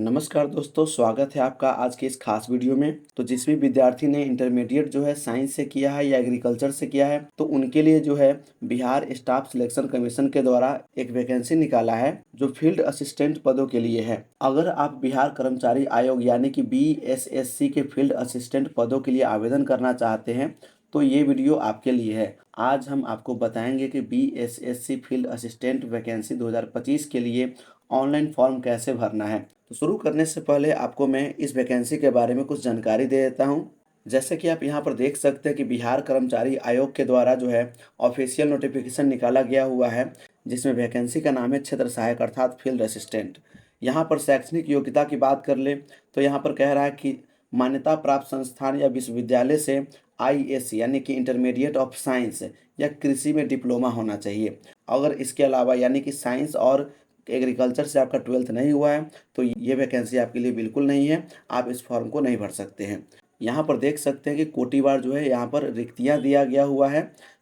नमस्कार दोस्तों, स्वागत है आपका आज के इस खास वीडियो में। तो जिस भी विद्यार्थी ने इंटरमीडिएट जो है साइंस से किया है या एग्रीकल्चर से किया है, तो उनके लिए जो है बिहार स्टाफ सिलेक्शन कमीशन के द्वारा एक वैकेंसी निकाला है जो फील्ड असिस्टेंट पदों के लिए है। अगर आप बिहार कर्मचारी आयोग यानी कि BSSC के फील्ड असिस्टेंट पदों के लिए आवेदन करना चाहते हैं तो ये वीडियो आपके लिए है। आज हम आपको बताएंगे कि BSSC फील्ड असिस्टेंट वैकेंसी 2025 के लिए ऑनलाइन फॉर्म कैसे भरना है। तो शुरू करने से पहले आपको मैं इस वैकेंसी के बारे में कुछ जानकारी दे देता हूँ। जैसे कि आप यहाँ पर देख सकते हैं कि बिहार कर्मचारी आयोग के द्वारा जो है ऑफिशियल नोटिफिकेशन निकाला गया हुआ है, जिसमें वैकेंसी का नाम है क्षेत्र सहायक अर्थात फील्ड असिस्टेंट। यहाँ पर शैक्षणिक योग्यता की बात कर ले तो यहाँ पर कह रहा है कि मान्यता प्राप्त संस्थान या विश्वविद्यालय से IAC यानी कि इंटरमीडिएट ऑफ साइंस या कृषि में डिप्लोमा होना चाहिए। अगर इसके अलावा यानी कि साइंस और एग्रीकल्चर से आपका 12th नहीं हुआ है तो ये वैकेंसी आपके लिए बिल्कुल नहीं है, आप इस फॉर्म को नहीं भर सकते हैं। यहाँ पर देख सकते हैं कि कोटिवार जो है यहाँ पर रिक्तियाँ दिया गया हुआ है,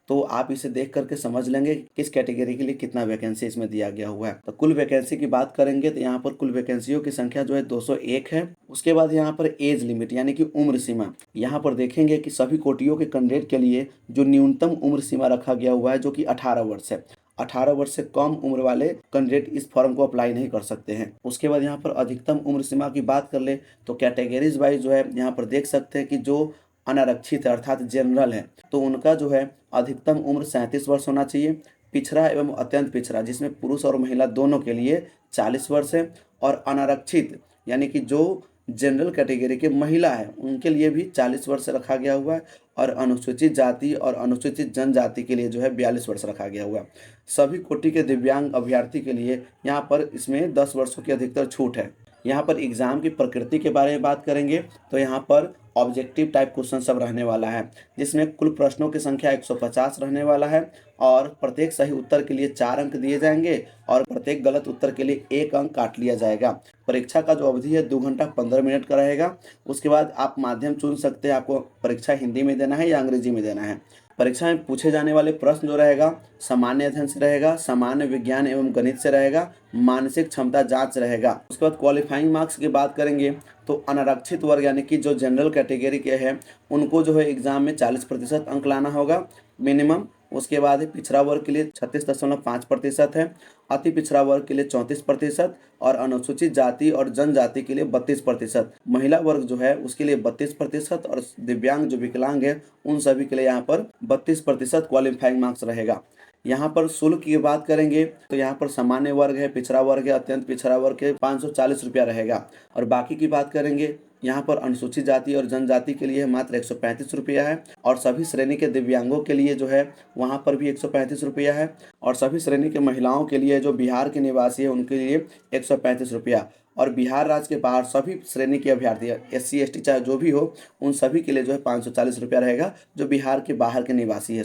तो आप इसे देख करके समझ लेंगे किस कैटेगरी के लिए कितना वैकेंसी इसमें दिया गया हुआ है। तो कुल वैकेंसी की बात करेंगे तो यहाँ पर कुल वैकेंसियों की संख्या जो है 201 है। उसके बाद यहाँ पर एज लिमिट यानी कि उम्र सीमा, यहाँ पर देखेंगे कि सभी कोटियों के कैंडिडेट के लिए जो न्यूनतम उम्र सीमा रखा गया हुआ है जो कि 18 वर्ष है। 18 वर्ष से कम उम्र वाले कैंडिडेट इस फॉर्म को अप्लाई नहीं कर सकते हैं। उसके बाद यहाँ पर अधिकतम उम्र सीमा की बात कर ले तो कैटेगरीज वाइज जो है यहाँ पर देख सकते हैं कि जो अनारक्षित है अर्थात जनरल है तो उनका जो है अधिकतम उम्र 37 वर्ष होना चाहिए। पिछड़ा एवं अत्यंत पिछड़ा जिसमें पुरुष और महिला दोनों के लिए 40 वर्ष है, और अनारक्षित यानी कि जो जनरल कैटेगरी के महिला है उनके लिए भी 40 वर्ष रखा गया हुआ है, और अनुसूचित जाति और अनुसूचित जनजाति के लिए जो है 42 वर्ष रखा गया हुआ है। सभी कोटि के दिव्यांग अभ्यर्थी के लिए यहाँ पर इसमें 10 वर्षों की अधिकतर छूट है। यहाँ पर एग्जाम की प्रकृति के बारे में बात करेंगे तो यहाँ पर ऑब्जेक्टिव टाइप क्वेश्चन सब रहने वाला है, जिसमें कुल प्रश्नों की संख्या 150 रहने वाला है, और प्रत्येक सही उत्तर के लिए 4 अंक दिए जाएंगे और प्रत्येक गलत उत्तर के लिए 1 अंक काट लिया जाएगा। परीक्षा का जो अवधि है 2 घंटा 15 मिनट का रहेगा। उसके बाद आप माध्यम चुन सकते हैं, आपको परीक्षा हिंदी में देना है या अंग्रेजी में देना है। परीक्षा में पूछे जाने वाले प्रश्न जो रहेगा सामान्य अध्ययन से रहेगा, सामान्य विज्ञान एवं गणित से रहेगा, मानसिक क्षमता जांच रहेगा। उसके बाद क्वालिफाइंग मार्क्स की बात करेंगे तो अनारक्षित वर्ग यानी कि जो जनरल कैटेगरी के हैं उनको जो है एग्जाम में 40% अंक लाना होगा मिनिमम। उसके बाद पिछड़ा वर्ग के लिए 36.5% है, अति पिछड़ा वर्ग के लिए 34%, और अनुसूचित जाति और जनजाति के लिए 32%। महिला वर्ग जो है उसके लिए 32%, और दिव्यांग जो विकलांग है उन सभी के लिए यहाँ पर 32% क्वालिफाइंग मार्क्स रहेगा। यहाँ पर शुल्क की बात करेंगे तो यहाँ पर सामान्य वर्ग है, पिछड़ा वर्ग है, अत्यंत पिछड़ा वर्ग है 540 रुपया रहेगा। और बाकी की बात करेंगे यहाँ पर अनुसूचित जाति और जनजाति के लिए मात्र 135 रुपया है, और सभी श्रेणी के दिव्यांगों के लिए जो है वहाँ पर भी 135 रुपया है, और सभी श्रेणी के महिलाओं के लिए जो बिहार के निवासी है उनके लिए 135 रुपया, और बिहार राज्य के बाहर सभी श्रेणी के अभ्यर्थी SC ST चाहे जो भी हो उन सभी के लिए जो है 540 रुपया रहेगा जो बिहार के बाहर के निवासी है।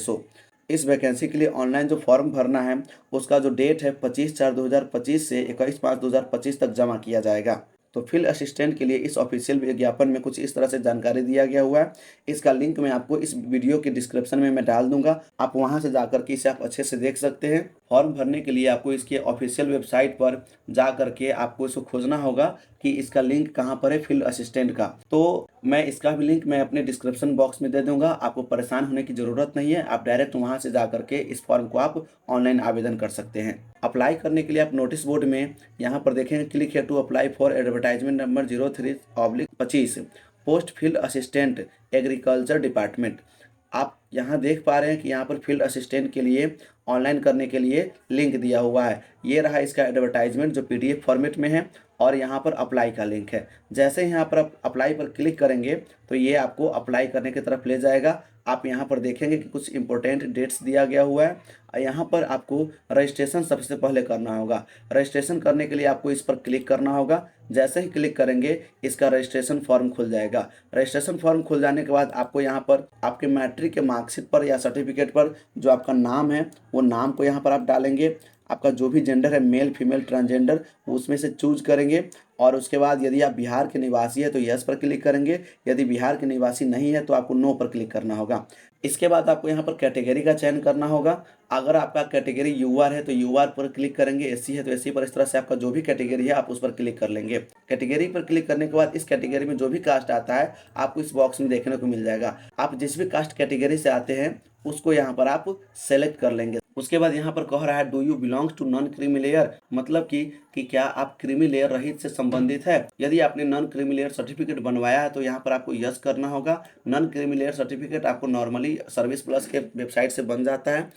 इस वैकेंसी के लिए ऑनलाइन जो फॉर्म भरना है उसका जो डेट है 25/4/2025 से 21/5/2025 तक जमा किया जाएगा। तो फील्ड असिस्टेंट के लिए इस ऑफिशियल विज्ञापन में कुछ इस तरह से जानकारी दिया गया हुआ है। इसका लिंक मैं आपको इस वीडियो के डिस्क्रिप्शन में मैं डाल दूंगा, आप वहां से जाकर के इसे आप अच्छे से देख सकते हैं। फॉर्म भरने के लिए आपको इसके ऑफिशियल वेबसाइट पर जा करके आपको इसको खोजना होगा कि इसका लिंक कहाँ पर है फील्ड असिस्टेंट का। तो मैं इसका भी लिंक मैं अपने डिस्क्रिप्शन बॉक्स में दे दूंगा, आपको परेशान होने की जरूरत नहीं है, आप डायरेक्ट वहां से जा करके इस फॉर्म को आप ऑनलाइन आवेदन कर सकते हैं। अप्लाई करने के लिए आप नोटिस बोर्ड में यहाँ पर देखेंगे click here to apply for advertisement number 03/25 post field assistant agriculture department. आप यहाँ देख पा रहे हैं कि यहाँ पर फील्ड असिस्टेंट के लिए ऑनलाइन करने के लिए लिंक दिया हुआ है। ये रहा इसका एडवर्टाइजमेंट जो PDF फॉर्मेट में है, और यहाँ पर अप्लाई का लिंक है। जैसे ही यहाँ पर आप अप्लाई पर क्लिक करेंगे तो ये आपको अप्लाई करने की तरफ ले जाएगा। आप यहाँ पर देखेंगे कि कुछ इंपॉर्टेंट डेट्स दिया गया हुआ है। यहाँ पर आपको रजिस्ट्रेशन सबसे पहले करना होगा। रजिस्ट्रेशन करने के लिए आपको इस पर क्लिक करना होगा। जैसे ही क्लिक करेंगे इसका रजिस्ट्रेशन फॉर्म खुल जाएगा। रजिस्ट्रेशन फॉर्म खुल जाने के बाद आपको यहाँ पर आपके मैट्रिक के मार्कशीट पर या सर्टिफिकेट पर जो आपका नाम है वो नाम को यहाँ पर आप डालेंगे। आपका जो भी जेंडर है, मेल फीमेल ट्रांसजेंडर, वो उसमें से चूज करेंगे। और उसके बाद यदि आप बिहार के निवासी है तो यस पर क्लिक करेंगे, यदि बिहार के निवासी नहीं है तो आपको नो पर क्लिक करना होगा। इसके बाद आपको यहाँ पर कैटेगरी का चयन करना होगा। अगर आपका कैटेगरी यूआर है तो यूआर पर क्लिक करेंगे, एससी है तो एससी पर, इस तरह से आपका जो भी कैटेगरी है आप उस पर क्लिक कर लेंगे। कैटेगरी पर क्लिक करने के बाद इस कैटेगरी में जो भी कास्ट आता है आपको इस बॉक्स में देखने को मिल जाएगा। आप जिस भी कास्ट कैटेगरी से आते हैं उसको यहाँ पर आप सेलेक्ट कर लेंगे। उसके बाद यहाँ पर कह रहा है do you belongs to non creamy layer, मतलब कि क्या आप क्रीमी लेयर रहित से संबंधित है। यदि आपने नॉन क्रीमी लेयर सर्टिफिकेट बनवाया है तो यहाँ पर आपको यस करना होगा। नॉन क्रीमी लेयर सर्टिफिकेट आपको नॉर्मली सर्विस प्लस के वेबसाइट से बन जाता है।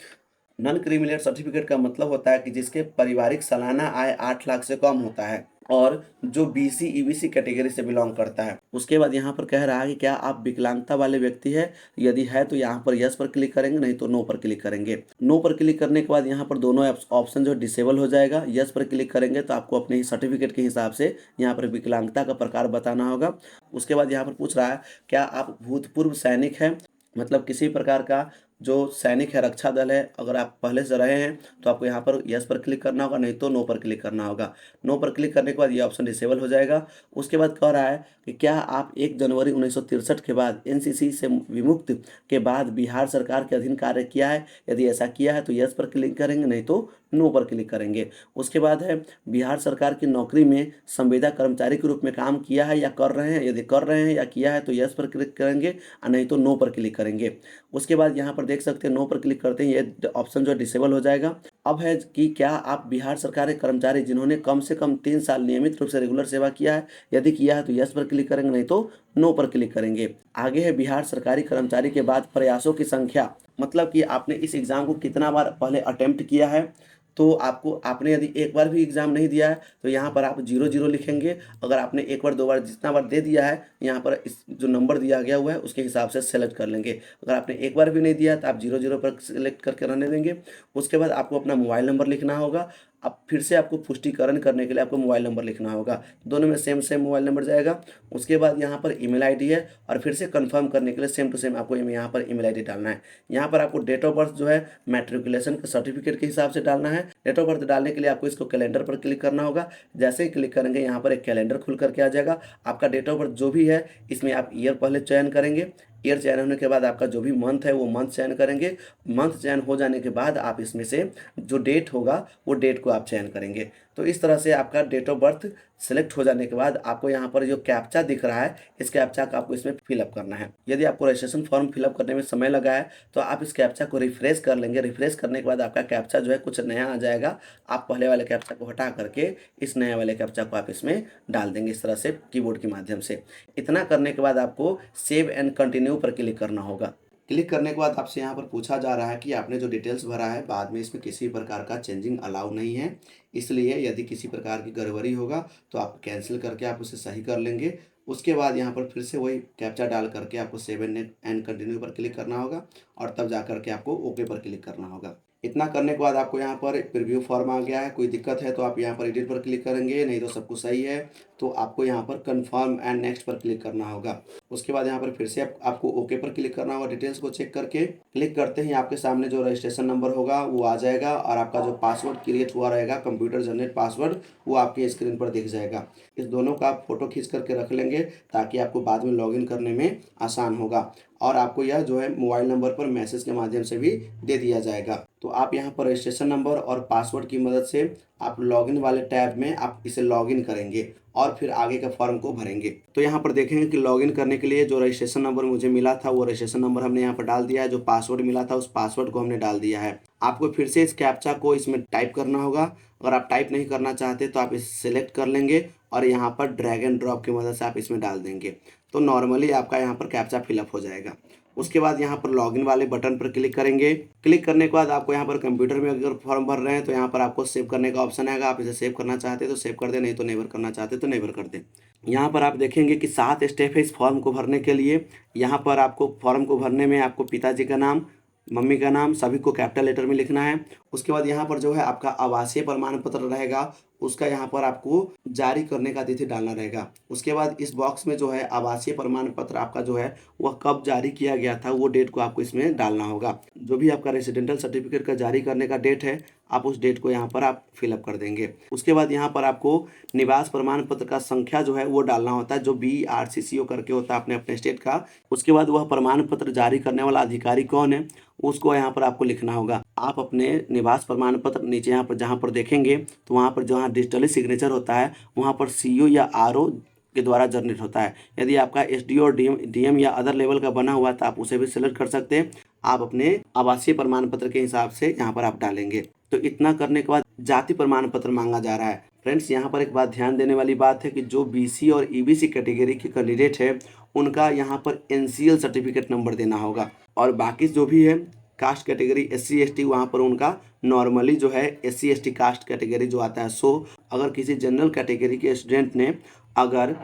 नॉन क्रीमी लेयर सर्टिफिकेट का मतलब होता है कि जिसके पारिवारिक सालाना आय 8 लाख से कम होता है और जो बीसी ईबीसी कैटेगरी से बिलोंग करता है। उसके बाद यहाँ पर कह रहा है कि क्या आप विकलांगता वाले व्यक्ति है, यदि है तो यहाँ पर यस पर क्लिक करेंगे, नहीं तो नो पर क्लिक करेंगे। नो पर क्लिक करने के बाद यहाँ पर दोनों ऑप्शन जो डिसेबल हो जाएगा। यस पर क्लिक करेंगे तो आपको अपने ही सर्टिफिकेट के हिसाब से यहाँ पर विकलांगता का प्रकार बताना होगा। उसके बाद यहाँ पर पूछ रहा है क्या आप भूतपूर्व सैनिक हैं, मतलब किसी प्रकार का जो सैनिक है, रक्षा दल है, अगर आप पहले से रहे हैं तो आपको यहाँ पर यस पर क्लिक करना होगा, नहीं तो नो पर क्लिक करना होगा। नो पर क्लिक करने के बाद ये ऑप्शन डिसेबल हो जाएगा। उसके बाद कह रहा है कि क्या आप 1 जनवरी 1963 के बाद एनसीसी से विमुक्त के बाद बिहार सरकार के अधीन कार्य किया है, यदि ऐसा किया है तो यस पर क्लिक करेंगे, नहीं तो नो पर क्लिक करेंगे। उसके बाद है बिहार सरकार की नौकरी में संविदा कर्मचारी के रूप में काम किया है या कर रहे हैं, यदि कर रहे हैं या किया है तो यस पर क्लिक करेंगे और नहीं तो नो पर क्लिक करेंगे। उसके बाद यहाँ पर देख सकते हैं नो पर क्लिक करते हैं ये ऑप्शन जो डिसेबल हो जाएगा। अब है कि क्या आप बिहार सरकार के कर्मचारी जिन्होंने कम से कम 3 साल नियमित रूप से रेगुलर सेवा किया है, यदि किया है तो यस पर क्लिक करेंगे, नहीं तो नो पर क्लिक करेंगे। आगे है बिहार सरकारी कर्मचारी के बाद प्रयासों की संख्या, मतलब कि आपने इस एग्जाम को कितना बार पहले अटेम्प्ट किया है। तो आपने यदि एक बार भी एग्जाम नहीं दिया है तो यहाँ पर आप 0 लिखेंगे। अगर आपने एक बार 2 बार जितना बार दे दिया है यहाँ पर इस जो नंबर दिया गया हुआ है उसके हिसाब से सेलेक्ट कर लेंगे। अगर आपने एक बार भी नहीं दिया है तो आप 0 पर सेलेक्ट करके रहने देंगे। उसके बाद आपको अपना मोबाइल नंबर लिखना होगा। अब फिर से आपको पुष्टिकरण करने के लिए आपको मोबाइल नंबर लिखना होगा, दोनों में सेम मोबाइल नंबर जाएगा। उसके बाद यहाँ पर ईमेल आईडी है और फिर से कंफर्म करने के लिए सेम टू सेम आपको यहाँ पर ईमेल आईडी डालना है। यहाँ पर आपको डेट ऑफ बर्थ जो है मैट्रिकुलेशन के सर्टिफिकेट के हिसाब से डालना है। डेट ऑफ बर्थ डालने के लिए आपको इसको कैलेंडर पर क्लिक करना होगा। जैसे ही क्लिक करेंगे यहाँ पर एक कैलेंडर खुल करके आ जाएगा। आपका डेट ऑफ बर्थ जो भी है इसमें आप ईयर पहले चयन करेंगे। ईयर चयन होने के बाद आपका जो भी मंथ है वो मंथ चयन करेंगे। मंथ चयन हो जाने के बाद आप इसमें से जो डेट होगा वो डेट को आप चयन करेंगे। तो इस तरह से आपका डेट ऑफ बर्थ सेलेक्ट हो जाने के बाद आपको यहाँ पर जो कैप्चा दिख रहा है इस कैप्चा का आपको इसमें फिलअप करना है। यदि आपको रजिस्ट्रेशन फॉर्म फिलअप करने में समय लगा है तो आप इस कैप्चा को रिफ्रेश कर लेंगे। रिफ्रेश करने के बाद आपका कैप्चा जो है कुछ नया आ जाएगा। आप पहले वाले कैप्चा को हटा करके इस नए वाले कैप्चा को आप इसमें डाल देंगे इस तरह से कीबोर्ड के माध्यम से। इतना करने के बाद आपको सेव एंड कंटिन्यू पर क्लिक करना होगा। क्लिक करने के बाद आपसे यहाँ पर पूछा जा रहा है कि आपने जो डिटेल्स भरा है बाद में इसमें किसी प्रकार का चेंजिंग अलाउ नहीं है, इसलिए यदि किसी प्रकार की गड़बड़ी होगा तो आप कैंसिल करके आप उसे सही कर लेंगे। उसके बाद यहाँ पर फिर से वही कैप्चा डाल करके आपको सेव एंड कंटिन्यू पर क्लिक करना होगा और तब जा करके आपको ओके पर क्लिक करना होगा। इतना करने के बाद आपको यहाँ पर प्रीव्यू फॉर्म आ गया है। कोई दिक्कत है तो आप यहाँ पर एडिट पर क्लिक करेंगे, नहीं तो सब कुछ सही है तो आपको यहाँ पर कंफर्म एंड नेक्स्ट पर क्लिक करना होगा। उसके बाद यहाँ पर फिर से आपको ओके पर क्लिक करना होगा। डिटेल्स को चेक करके क्लिक करते ही आपके सामने जो रजिस्ट्रेशन नंबर होगा वो आ जाएगा और आपका जो पासवर्ड क्रिएट हुआ रहेगा कंप्यूटर जनरेट पासवर्ड वो आपके स्क्रीन पर दिख जाएगा। इस दोनों का आप फोटो खींच करके रख लेंगे ताकि आपको बाद में लॉगिन करने में आसान होगा और आपको यह जो है मोबाइल नंबर पर मैसेज के माध्यम से भी दे दिया जाएगा। तो आप यहाँ पर रजिस्ट्रेशन नंबर और पासवर्ड की मदद से आप लॉगिन वाले टैब में आप इसे लॉगिन करेंगे और फिर आगे का फॉर्म को भरेंगे। तो यहाँ पर देखेंगे कि लॉगिन करने के लिए जो रजिस्ट्रेशन नंबर मुझे मिला था वो रजिस्ट्रेशन नंबर हमने यहाँ पर डाल दिया है। जो पासवर्ड मिला था उस पासवर्ड को हमने डाल दिया है। आपको फिर से इस कैप्चा को इसमें टाइप करना होगा। अगर आप टाइप नहीं करना चाहते तो आप इसे सिलेक्ट कर लेंगे और यहाँ पर ड्रैग एंड ड्रॉप की मदद से आप इसमें डाल देंगे तो नॉर्मली आपका यहाँ पर कैप्चा फिलअप हो जाएगा। उसके बाद यहाँ पर लॉगिन वाले बटन पर क्लिक करेंगे। क्लिक करने के बाद आपको यहाँ पर कंप्यूटर में अगर फॉर्म भर रहे हैं तो यहाँ पर आपको सेव करने का ऑप्शन आएगा। आप इसे सेव करना चाहते हैं तो सेव कर दें, नहीं तो नेवर करना चाहते तो नेवर कर दें। यहाँ पर आप देखेंगे कि 7 स्टेप है इस फॉर्म को भरने के लिए। यहाँ पर आपको फॉर्म को भरने में आपको पिताजी का नाम, मम्मी का नाम सभी को कैपिटल लेटर में लिखना है। उसके बाद यहाँ पर जो है आपका आवासीय प्रमाण पत्र रहेगा उसका यहाँ पर आपको जारी करने का तिथि डालना रहेगा। उसके बाद इस बॉक्स में जो है आवासीय प्रमाण पत्र आपका जो है वह कब जारी किया गया था वो डेट को आपको इसमें डालना होगा। जो भी आपका रेसिडेंटल सर्टिफिकेट का जारी करने का डेट है आप उस डेट को यहाँ पर आप फिलअप कर देंगे। उसके बाद यहाँ पर आपको निवास प्रमाण पत्र का संख्या जो है वो डालना होता है, जो BRCCO करके होता है अपने अपने स्टेट का। उसके बाद वह प्रमाण पत्र जारी करने वाला अधिकारी कौन है उसको यहाँ पर आपको लिखना होगा। आप अपने निवास प्रमाण पत्र नीचे यहाँ पर जहाँ पर देखेंगे तो वहाँ पर जहाँ डिजिटली सिग्नेचर होता है वहाँ पर CO या RO के द्वारा जनरेट होता है। यदि आपका SDO और DM या अदर लेवल का बना हुआ है तो आप उसे भी सिलेक्ट कर सकते हैं। आप अपने आवासीय प्रमाण पत्र के हिसाब से यहाँ पर आप डालेंगे। तो इतना करने के बाद जाति प्रमाण पत्र मांगा जा रहा है। फ्रेंड्स, यहाँ पर एक बात ध्यान देने वाली बात है कि जो BC और EBC कैटेगरी के कैंडिडेट है उनका यहाँ पर NCL सर्टिफिकेट नंबर देना होगा, और बाकी जो भी है कास्ट कैटेगरी SC ST वहाँ पर उनका नॉर्मली जो है SC ST कास्ट कैटेगरी जो आता है। सो अगर किसी जनरल कैटेगरी के स्टूडेंट ने अगर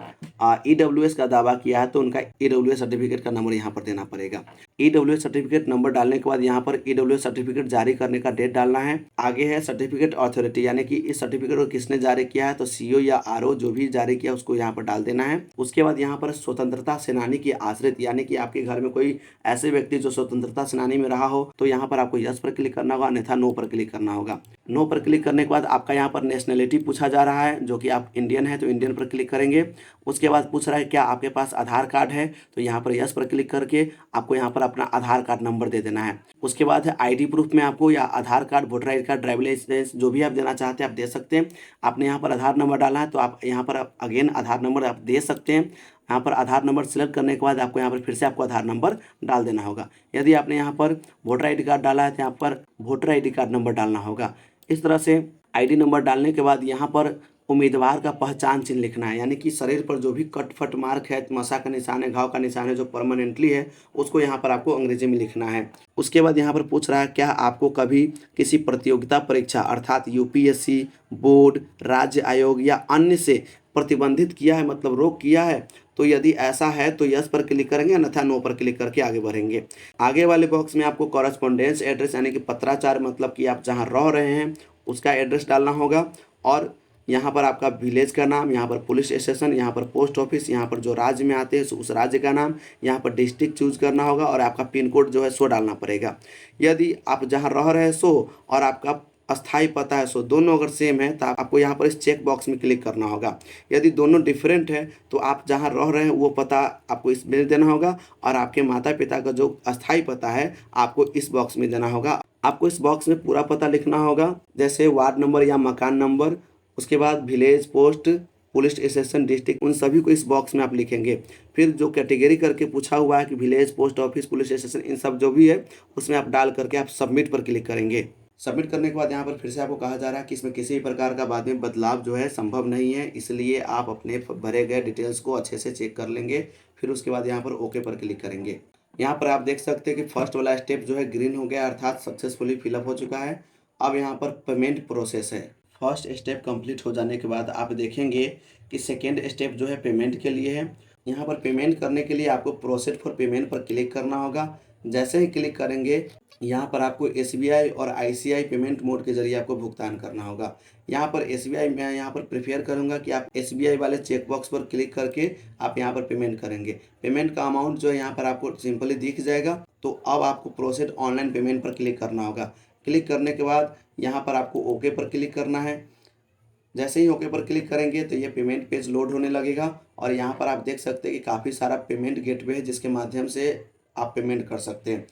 EWS का दावा किया है तो उनका EWS सर्टिफिकेट का नंबर यहाँ पर देना पड़ेगा। EWS सर्टिफिकेट नंबर डालने के बाद यहाँ पर EWS सर्टिफिकेट जारी करने का डेट डालना है। आगे है सर्टिफिकेट अथॉरिटी, यानी कि इस सर्टिफिकेट को किसने जारी किया है, तो CO या RO जो भी जारी किया उसको यहाँ पर डाल देना है। उसके बाद यहाँ पर स्वतंत्रता सेनानी की आश्रित, यानी कि आपके घर में कोई ऐसे व्यक्ति जो स्वतंत्रता सेनानी में रहा हो तो यहाँ पर आपको यस पर क्लिक करना होगा, अन्यथा नो पर क्लिक करना होगा। नो पर क्लिक करने के बाद आपका यहाँ पर नेशनलिटी पूछा जा रहा है, जो कि आप इंडियन है तो इंडियन पर क्लिक करेंगे। उसके बाद पूछ रहा है क्या आपके पास आधार कार्ड है, तो यहाँ पर यस पर क्लिक करके आपको यहाँ पर अपना आधार कार्ड नंबर दे देना है। उसके बाद है ID प्रूफ में आपको या Aadhaar card, voter ID card, driving licence जो भी आप देना चाहते हैं आप दे सकते हैं। आपने यहाँ पर आधार नंबर डाला है तो आप यहाँ पर अगेन आधार नंबर आप दे सकते हैं। यहाँ पर आधार नंबर सेलेक्ट करने के बाद आपको यहाँ पर फिर से आपको आधार नंबर डाल देना होगा। यदि आपने यहाँ पर वोटर ID कार्ड डाला है तो यहाँ पर वोटर ID कार्ड नंबर डालना होगा। इस तरह से ID नंबर डालने के बाद यहाँ पर उम्मीदवार का पहचान चिन्ह लिखना है, यानी कि शरीर पर जो भी कट फट मार्क है, मसा का निशान है, घाव का निशान है जो परमानेंटली है उसको यहाँ पर आपको अंग्रेजी में लिखना है। उसके बाद यहाँ पर पूछ रहा है क्या आपको कभी किसी प्रतियोगिता परीक्षा अर्थात UPSC, बोर्ड, राज्य आयोग या अन्य से प्रतिबंधित किया है, मतलब रोक किया है। तो यदि ऐसा है तो यस पर क्लिक करेंगे, अन्यथा नो पर क्लिक करके आगे बढ़ेंगे। आगे वाले बॉक्स में आपको कॉरेस्पॉन्डेंस एड्रेस यानी कि पत्राचार, मतलब कि आप जहाँ रह रहे हैं उसका एड्रेस डालना होगा, और यहाँ पर आपका विलेज का नाम, यहाँ पर पुलिस स्टेशन, यहाँ पर पोस्ट ऑफिस, यहाँ पर जो राज्य में आते हैं उस राज्य का नाम, यहाँ पर डिस्ट्रिक्ट चूज करना होगा, और आपका पिन कोड जो है सो डालना पड़ेगा। यदि आप जहाँ रह रहे हैं सो और आपका अस्थाई पता है सो दोनों अगर सेम है तो आपको यहाँ पर इस चेक बॉक्स में क्लिक करना होगा। यदि दोनों डिफरेंट है तो आप जहाँ रह रहे हैं वो पता आपको इसमें देना होगा, और आपके माता पिता का जो अस्थाई पता है आपको इस बॉक्स में देना होगा। आपको इस बॉक्स में पूरा पता लिखना होगा, जैसे वार्ड नंबर या मकान नंबर, उसके बाद village, post, police station, district, उन सभी को इस बॉक्स में आप लिखेंगे। फिर जो कैटेगरी करके पूछा हुआ है कि village, post office, police station, इन सब जो भी है उसमें आप डाल करके आप सबमिट पर क्लिक करेंगे। सबमिट करने के बाद यहाँ पर फिर से आपको कहा जा रहा है कि इसमें किसी भी प्रकार का बाद में बदलाव जो है संभव नहीं है, इसलिए आप अपने भरे गए डिटेल्स को अच्छे से चेक कर लेंगे। फिर उसके बाद यहाँ पर ओके पर क्लिक करेंगे। यहाँ पर आप देख सकते हैं कि फर्स्ट वाला स्टेप जो है ग्रीन हो गया, अर्थात सक्सेसफुली फिलअप हो चुका है। अब यहाँ पर पेमेंट प्रोसेस है। फर्स्ट स्टेप कंप्लीट हो जाने के बाद आप देखेंगे कि सेकेंड स्टेप जो है पेमेंट के लिए है। यहाँ पर पेमेंट करने के लिए आपको प्रोसेस फॉर पेमेंट पर क्लिक करना होगा। जैसे ही क्लिक करेंगे यहाँ पर आपको SBI और ICI पेमेंट मोड के जरिए आपको भुगतान करना होगा। यहाँ पर SBI मैं यहाँ पर प्रेफर करूँगा कि आप SBI वाले चेक बॉक्स पर क्लिक करके आप यहाँ पर पेमेंट करेंगे। पेमेंट का अमाउंट जो है यहाँ पर आपको सिंपली दिख जाएगा। तो अब आपको प्रोसेस ऑनलाइन पेमेंट पर क्लिक करना होगा। क्लिक करने के बाद यहाँ पर आपको ओके पर क्लिक करना है। जैसे ही ओके पर क्लिक करेंगे तो ये पेमेंट पेज लोड होने लगेगा, और यहाँ पर आप देख सकते हैं कि काफ़ी सारा पेमेंट गेटवे है जिसके माध्यम से आप पेमेंट कर सकते हैं।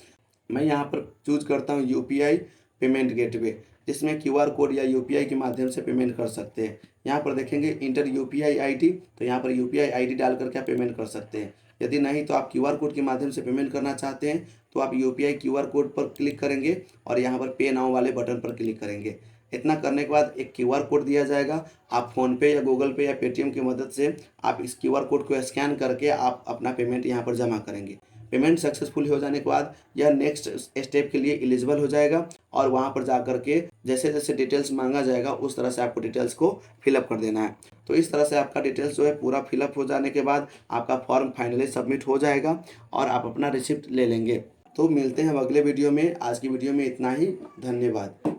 मैं यहाँ पर चूज करता हूँ UPI पेमेंट गेटवे, जिसमें QR कोड या UPI के माध्यम से पेमेंट कर सकते हैं। यहाँ पर देखेंगे इंटर UPI ID, तो यहाँ पर UPI ID डाल करके आप पेमेंट कर सकते हैं। यदि नहीं तो आप QR कोड के माध्यम से पेमेंट करना चाहते हैं तो आप UPI QR कोड पर क्लिक करेंगे और यहाँ पर पे नाउ वाले बटन पर क्लिक करेंगे। इतना करने के बाद एक QR कोड दिया जाएगा। आप फ़ोनपे या गूगल पे या पेटीएम की मदद से आप इस QR कोड को स्कैन करके आप अपना पेमेंट यहाँ पर जमा करेंगे। पेमेंट सक्सेसफुल हो जाने के बाद यह नेक्स्ट स्टेप के लिए एलिजिबल हो जाएगा, और वहाँ पर जा करके जैसे जैसे डिटेल्स मांगा जाएगा उस तरह से आपको डिटेल्स को फिलअप कर देना है। तो इस तरह से आपका डिटेल्स जो है पूरा फिलअप हो जाने के बाद आपका फॉर्म फाइनली सबमिट हो जाएगा और आप अपना रिसिप्ट ले लेंगे। तो मिलते हैं अब अगले वीडियो में। आज की वीडियो में इतना ही। धन्यवाद।